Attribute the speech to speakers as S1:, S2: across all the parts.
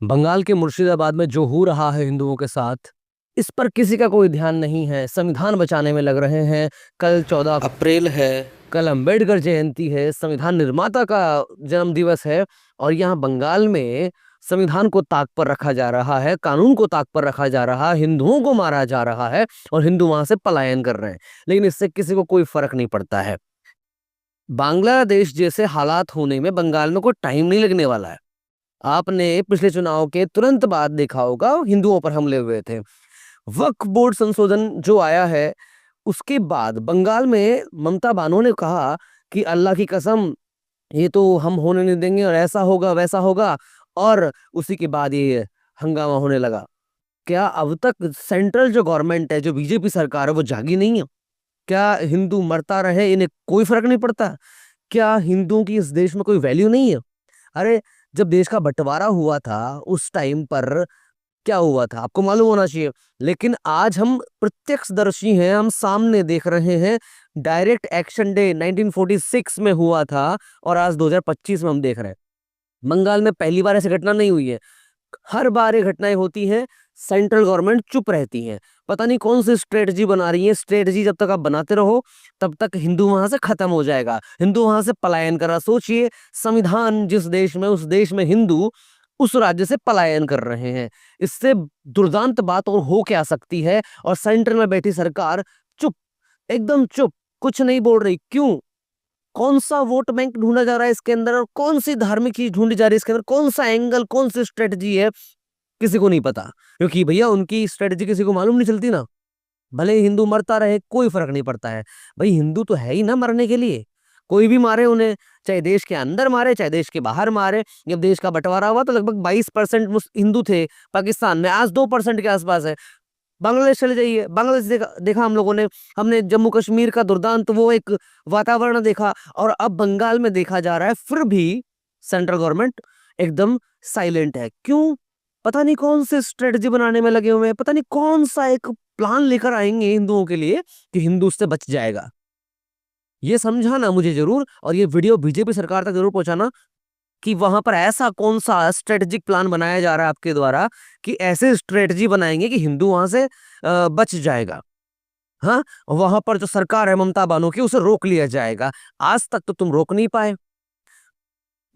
S1: बंगाल के मुर्शिदाबाद में जो हो रहा है हिंदुओं के साथ, इस पर किसी का कोई ध्यान नहीं है। संविधान बचाने में लग रहे हैं। कल 14 अप्रैल है, कल अंबेडकर जयंती है, संविधान निर्माता का जन्म दिवस है। और यहाँ बंगाल में संविधान को ताक पर रखा जा रहा है, कानून को ताक पर रखा जा रहा है, हिंदुओं को मारा जा रहा है और हिंदू वहां से पलायन कर रहे हैं। लेकिन इससे किसी को कोई फर्क नहीं पड़ता है। बांग्लादेश जैसे हालात होने में बंगाल में कोई टाइम नहीं लगने वाला है। आपने पिछले चुनाव के तुरंत बाद देखा होगा, हिंदुओं पर हमले हुए थे। वक्फ बोर्ड संशोधन जो आया है, उसके बाद बंगाल में ममता बानो ने कहा कि अल्लाह की कसम, ये तो हम होने नहीं देंगे और ऐसा होगा वैसा होगा। और उसी के बाद ये हंगामा होने लगा। क्या अब तक सेंट्रल जो गवर्नमेंट है, जो बीजेपी सरकार है, वो जागी नहीं है? क्या हिंदू मरता रहे इन्हें कोई फर्क नहीं पड़ता? क्या हिंदुओं की इस देश में कोई वैल्यू नहीं है? अरे, जब देश का बंटवारा हुआ था उस टाइम पर क्या हुआ था आपको मालूम होना चाहिए। लेकिन आज हम प्रत्यक्षदर्शी हैं, हम सामने देख रहे हैं। डायरेक्ट एक्शन डे 1946 में हुआ था और आज 2025 में हम देख रहे हैं। बंगाल में पहली बार ऐसी घटना नहीं हुई है। हर बार ये घटनाएं होती हैं, सेंट्रल गवर्नमेंट चुप रहती है। पता नहीं कौन सी स्ट्रेटजी बना रही है। स्ट्रेटजी जब तक आप बनाते रहो तब तक हिंदू वहां से खत्म हो जाएगा, हिंदू वहां से पलायन कर रहा। सोचिए, संविधान जिस देश में, उस देश में हिंदू उस राज्य से पलायन कर रहे हैं। इससे दुर्दांत बात और हो क्या सकती है? और सेंटर में बैठी सरकार चुप, एकदम चुप, कुछ नहीं बोल रही। क्यों? कौन सा वोट बैंक ढूंढा जा रहा है इसके अंदर, और कौन सी धार्मिक चीज ढूंढी जा रही है इसके अंदर, कौन सा एंगल, कौन सी स्ट्रेटजी है, किसी को नहीं पता। क्योंकि भैया उनकी स्ट्रेटजी किसी को मालूम नहीं चलती ना। भले ही हिंदू मरता रहे, कोई फर्क नहीं पड़ता है। भाई हिंदू तो है ही ना मरने के लिए। कोई भी मारे उन्हें, चाहे देश के अंदर मारे चाहे देश के बाहर मारे। जब देश का बंटवारा हुआ तो लगभग 22% हिंदू थे पाकिस्तान में, आज 2% के आसपास है। बांग्लादेश चले जाइए, बांग्लादेश देखा हम लोगों ने। हमने जम्मू कश्मीर का दुर्दांत, वो एक वातावरण देखा। और अब बंगाल में देखा जा रहा है, फिर भी सेंट्रल गवर्नमेंट एकदम साइलेंट है। क्यों? पता नहीं कौन से स्ट्रेटजी बनाने में लगे हुए हैं, पता नहीं कौन सा एक प्लान लेकर आएंगे हिंदुओं के लिए कि हिंदू उससे बच जाएगा। ये समझाना मुझे जरूर, और ये वीडियो बीजेपी सरकार तक जरूर पहुंचाना कि वहां पर ऐसा कौन सा स्ट्रेटेजिक प्लान बनाया जा रहा है आपके द्वारा कि ऐसे स्ट्रेटजी बनाएंगे कि हिंदू वहां से बच जाएगा। हाँ, वहां पर जो सरकार है ममता बानो की, उसे रोक लिया जाएगा। आज तक तो तुम रोक नहीं पाए।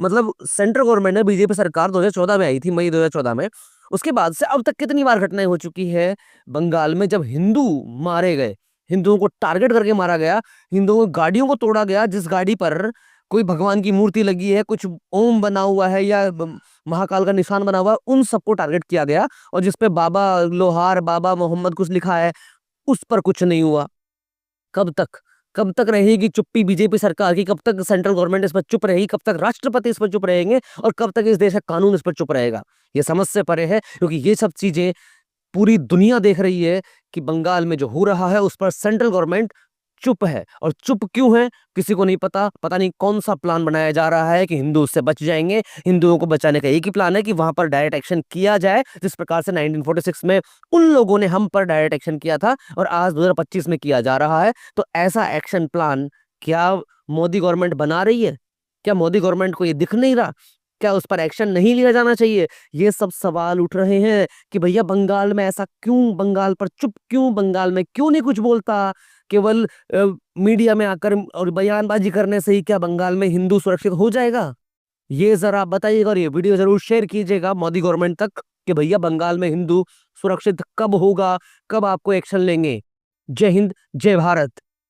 S1: मतलब सेंट्रल गवर्नमेंट ने, बीजेपी सरकार 2014 में आई थी, मई 2014 में। उसके बाद से अब तक कितनी बार घटनाएं हो चुकी है बंगाल में, जब हिंदू मारे गए, हिंदुओं को टारगेट करके मारा गया, हिंदुओं की गाड़ियों को तोड़ा गया। जिस गाड़ी पर कोई भगवान की मूर्ति लगी है, कुछ ओम बना हुआ है या महाकाल का निशान बना हुआ है, उन सबको टारगेट किया गया। और जिसपे बाबा लोहार, बाबा मोहम्मद कुछ लिखा है, उस पर कुछ नहीं हुआ। कब तक, कब तक रहेगी चुप्पी बीजेपी सरकार की? कब तक सेंट्रल गवर्नमेंट इस पर चुप रहेगी? कब तक राष्ट्रपति इस पर चुप रहेंगे? और कब तक इस देश का कानून इस पर चुप रहेगा? ये समझ से परे है, क्योंकि ये सब चीजें पूरी दुनिया देख रही है कि बंगाल में जो हो रहा है उस पर सेंट्रल गवर्नमेंट चुप है। और चुप क्यों है किसी को नहीं पता। पता नहीं कौन सा प्लान बनाया जा रहा है कि हिंदू उससे बच जाएंगे। हिंदुओं को बचाने का एक ही प्लान है कि वहां पर डायरेक्ट एक्शन किया जाए, जिस प्रकार से 1946 में उन लोगों ने हम पर डायरेक्ट एक्शन किया था और आज 2025 में किया जा रहा है। तो ऐसा एक्शन प्लान क्या मोदी गवर्नमेंट बना रही है? क्या मोदी गवर्नमेंट को ये दिख नहीं रहा? क्या उस पर एक्शन नहीं लिया जाना चाहिए? ये सब सवाल उठ रहे हैं कि भैया बंगाल में ऐसा क्यों, बंगाल पर चुप क्यों, बंगाल में क्यों नहीं कुछ बोलता? केवल मीडिया में आकर और बयानबाजी करने से ही क्या बंगाल में हिंदू सुरक्षित हो जाएगा? ये जरा बताइएगा और ये वीडियो जरूर शेयर कीजिएगा मोदी गवर्नमेंट तक कि भैया बंगाल में हिंदू सुरक्षित कब होगा, कब आपको एक्शन लेंगे। जय हिंद, जय भारत।